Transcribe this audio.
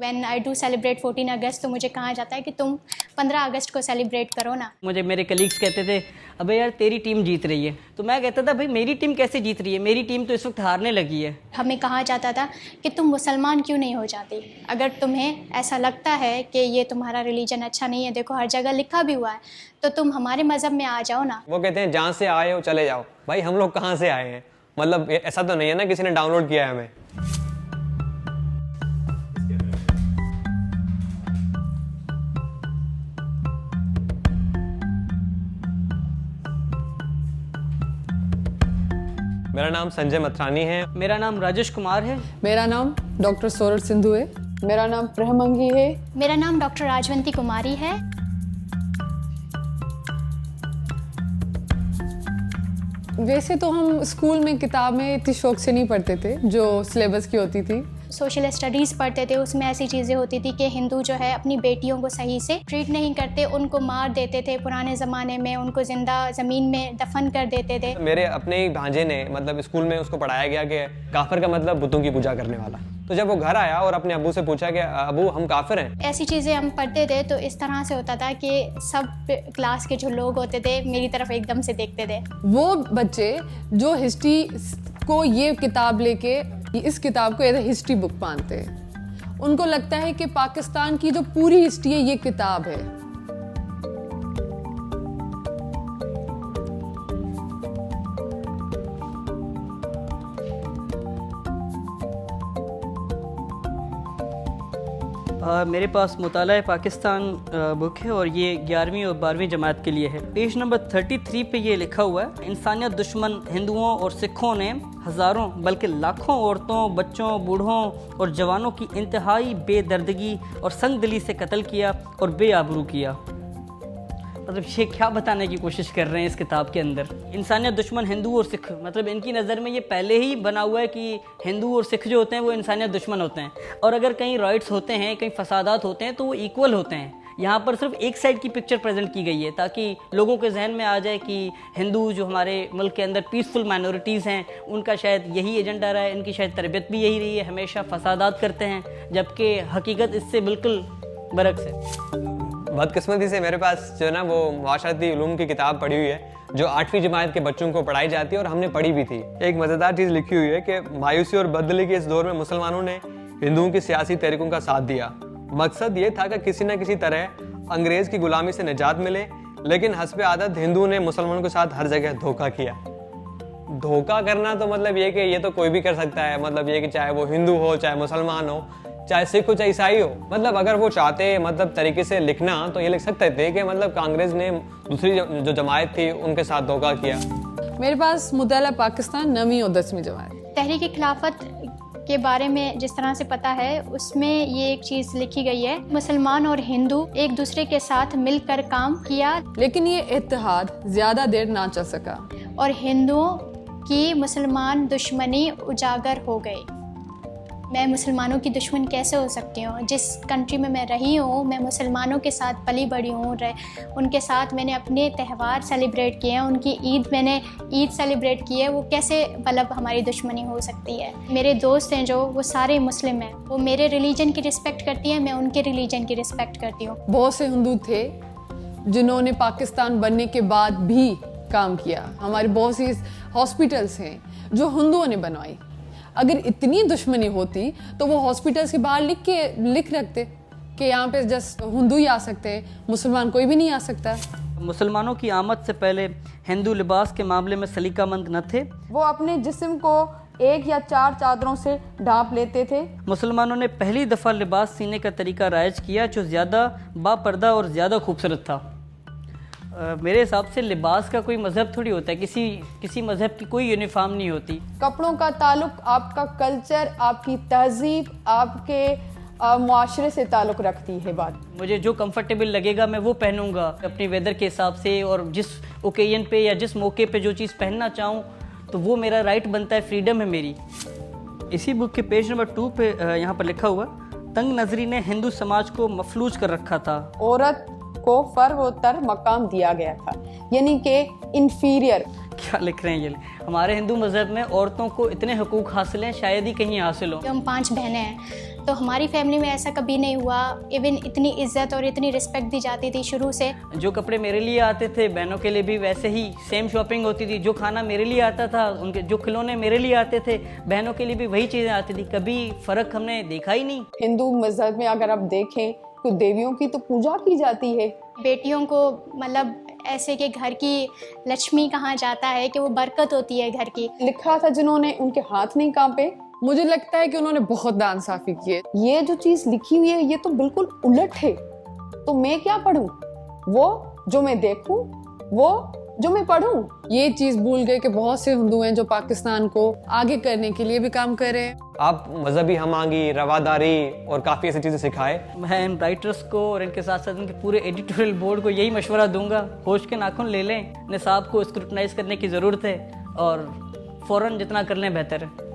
When I do celebrate 14 अगस्त तो मुझे कहा जाता है कि तुम 15 अगस्त को सेलिब्रेट करो ना। मुझे मेरे कलीग्स कहते थे अबे यार तेरी टीम जीत रही है, तो मैं कहता था भाई मेरी टीम कैसे जीत रही है, मेरी टीम तो इस वक्त हारने लगी है। हमें कहा जाता था कि तुम मुसलमान क्यों नहीं हो जाती, अगर तुम्हें ऐसा लगता है कि ये तुम्हारा रिलीजन अच्छा नहीं है, देखो हर जगह लिखा भी हुआ है, तो तुम हमारे मज़हब में आ जाओ ना। वो कहते हैं जहाँ से आए हो चले जाओ। भाई हम लोग कहाँ से आए हैं, मतलब ऐसा तो नहीं है ना किसी ने डाउनलोड किया है हमें। मेरा नाम संजय मथरानी है। मेरा नाम राजेश कुमार है। मेरा नाम डॉक्टर सोरठ सिंधु है। मेरा नाम प्रहमंगी है। मेरा नाम डॉक्टर राजवंती कुमारी है। वैसे तो हम स्कूल में किताबें इतनी शौक से नहीं पढ़ते थे जो सिलेबस की होती थी। सोशल स्टडीज़ पढ़ते थे, उसमें ऐसी चीज़ें होती थी कि हिंदू जो है अपनी बेटियों को सही से ट्रीट नहीं करते, उनको मार देते थे, पुराने ज़माने में उनको ज़िंदा ज़मीन में दफन कर देते थे। मेरे अपने ही भांजे ने मतलब स्कूल में उसको पढ़ाया गया कि काफिर का मतलब बुतों की पूजा करने वाला। तो जब वो घर आया और अपने अब्बू से पूछा कि अब्बू हम काफिर हैं, ऐसी चीज़ें हम पढ़ते थे तो इस तरह से होता था कि सब क्लास के जो लोग होते थे मेरी तरफ एकदम से देखते थे। वो बच्चे जो हिस्ट्री को ये किताब लेके इस किताब को एज ए हिस्ट्री बुक मानते हैं, उनको लगता है कि पाकिस्तान की जो पूरी हिस्ट्री है ये किताब है। मेरे पास मुताला पाकिस्तान बुक है और ये 11वीं और 12वीं जमात के लिए है। पेज नंबर 33 पे ये लिखा हुआ है, इंसानियत दुश्मन हिंदुओं और सिखों ने हज़ारों बल्कि लाखों औरतों, बच्चों, बूढ़ों और जवानों की इंतहाई बेदर्दगी और संगदिली से कत्ल किया और बेआबरू किया। मतलब ये क्या बताने की कोशिश कर रहे हैं इस किताब के अंदर। इंसानियत दुश्मन हिंदू और सिख, मतलब इनकी नज़र में ये पहले ही बना हुआ है कि हिंदू और सिख जो होते हैं वो इंसानियत दुश्मन होते हैं, और अगर कहीं राइट्स होते हैं, कहीं फसादात होते हैं तो वो इक्वल होते हैं। यहाँ पर सिर्फ एक साइड की पिक्चर प्रेजेंट की गई है ताकि लोगों के जहन में आ जाए कि हिंदू जो हमारे मुल्क के अंदर पीसफुल माइनॉरिटीज़ हैं उनका शायद यही एजेंडा रहा है, इनकी शायद तरबियत भी यही रही है, हमेशा फसादात करते हैं, जबकि हकीकत इससे बिल्कुल बरक्स है। बदकिस्मती से मेरे पास जो है ना वो माशरती उलूम की किताब पढ़ी हुई है जो 8वीं जमात के बच्चों को पढ़ाई जाती है और हमने पढ़ी भी थी। एक मज़ेदार चीज़ लिखी हुई है कि मायूसी और बदली के इस दौर में मुसलमानों ने हिंदुओं की सियासी तहरीकों का साथ दिया। मकसद ये था कि किसी न किसी तरह अंग्रेज़ की गुलामी से निजात मिले, लेकिन हस्बे आदत हिंदुओं ने मुसलमानों के साथ हर जगह धोखा किया। धोखा करना तो मतलब ये कि ये तो कोई भी कर सकता है, मतलब ये कि चाहे वो हिंदू हो, चाहे मुसलमान हो, चाहे सिख हो, चाहे ईसाई हो। मतलब अगर वो चाहते मतलब तरीके से लिखना तो ये लिख सकते थे कि मतलब कांग्रेस ने दूसरी जो जमात थी उनके साथ धोखा किया। मेरे पास मुताला पाकिस्तान 9वीं और 10वीं जमात। तहरीक खिलाफत के बारे में जिस तरह से पता है उसमें ये एक चीज़ लिखी गई है, मुसलमान और हिंदू एक दूसरे के साथ मिलकर काम किया, लेकिन ये इत्तेहाद ज़्यादा देर ना चल सका और हिंदुओं की मुसलमान दुश्मनी उजागर हो गई। मैं मुसलमानों की दुश्मन कैसे हो सकती हूँ? जिस कंट्री में मैं रही हूँ, मैं मुसलमानों के साथ पली बड़ी हूँ, उनके साथ मैंने अपने त्यौहार सेलिब्रेट किए हैं, उनकी मैंने ईद सेलिब्रेट की है, वो कैसे मतलब हमारी दुश्मनी हो सकती है? मेरे दोस्त हैं जो वो सारे मुस्लिम हैं, वो मेरे रिलीजन की रिस्पेक्ट करती हैं, मैं उनके रिलीजन की रिस्पेक्ट करती हूँ। बहुत से हिंदू थे जिन्होंने पाकिस्तान बनने के बाद भी काम किया। हमारे बहुत सी हॉस्पिटल्स हैं जो हिंदुओं ने बनवाई। अगर इतनी दुश्मनी होती तो वो हॉस्पिटल्स के बाहर लिख रखते कि यहाँ पे जस्ट हिंदू ही आ सकते हैं, मुसलमान कोई भी नहीं आ सकता। मुसलमानों की आमद से पहले हिंदू लिबास के मामले में सलीकामंद न थे। वो अपने जिस्म को 1 या 4 चादरों से ढांप लेते थे। मुसलमानों ने पहली दफ़ा लिबास सीने का तरीका राइज किया जो ज़्यादा बापर्दा और ज़्यादा खूबसूरत था। मेरे हिसाब से लिबास का कोई मज़हब थोड़ी होता है, किसी मज़हब की कोई यूनिफॉर्म नहीं होती। कपड़ों का ताल्लुक आपका कल्चर, आपकी तहजीब, आपके मुआशरे से ताल्लुक रखती है बात। मुझे जो कंफर्टेबल लगेगा मैं वो पहनूंगा अपनी वेदर के हिसाब से, और जिस ओकेजन पे या जिस मौके पे जो चीज़ पहनना चाहूँ तो वो मेरा राइट बनता है, फ्रीडम है मेरी। इसी बुक के पेज नंबर 2 पे यहाँ पर लिखा हुआ, तंग नजरी ने हिंदू समाज को मफलूज कर रखा था। औरत को फर्वतर मकाम दिया गया था, यानी कि इंफीरियर। क्या लिख रहे हैं ये? हमारे हिंदू मज़हब में औरतों को इतने हकूक़ हासिल हैं शायद ही कहीं हासिल हो। हम 5 बहनें हैं तो हमारी फैमिली में ऐसा कभी नहीं हुआ। इवन इतनी इज्जत और इतनी रिस्पेक्ट दी जाती थी शुरू से। जो कपड़े मेरे लिए आते थे बहनों के लिए भी वैसे ही सेम शॉपिंग होती थी। जो खाना मेरे लिए आता था, उनके जो खिलौने मेरे लिए आते थे, बहनों के लिए भी वही चीज़ें आती थी। कभी फ़र्क हमने देखा ही नहीं। हिंदू मजहब में अगर आप देखें तो देवियों की तो पूजा की जाती है। बेटियों को मतलब ऐसे कि घर की लक्ष्मी कहा जाता है कि वो बरकत होती है घर की। लिखा था जिन्होंने, उनके हाथ नहीं कांपे। मुझे लगता है कि उन्होंने बहुत दान साफी किए। ये जो चीज लिखी हुई है ये तो बिल्कुल उलट है। तो मैं क्या पढूं? वो जो मैं देखूं, वो जो मैं पढूं। ये चीज भूल गए कि बहुत से हिंदू हैं जो पाकिस्तान को आगे करने के लिए भी काम कर रहे हैं। आप मजहबी हमांगी, रवादारी और काफ़ी ऐसी चीज़ें सिखाए। मैं इन राइटर्स को और इनके साथ साथ इनके पूरे एडिटोरियल बोर्ड को यही मशवरा दूंगा, होश के नाखून ले लें। निसाब को स्क्रूटनाइज करने की ज़रूरत है और फ़ौरन जितना कर लें बेहतर है।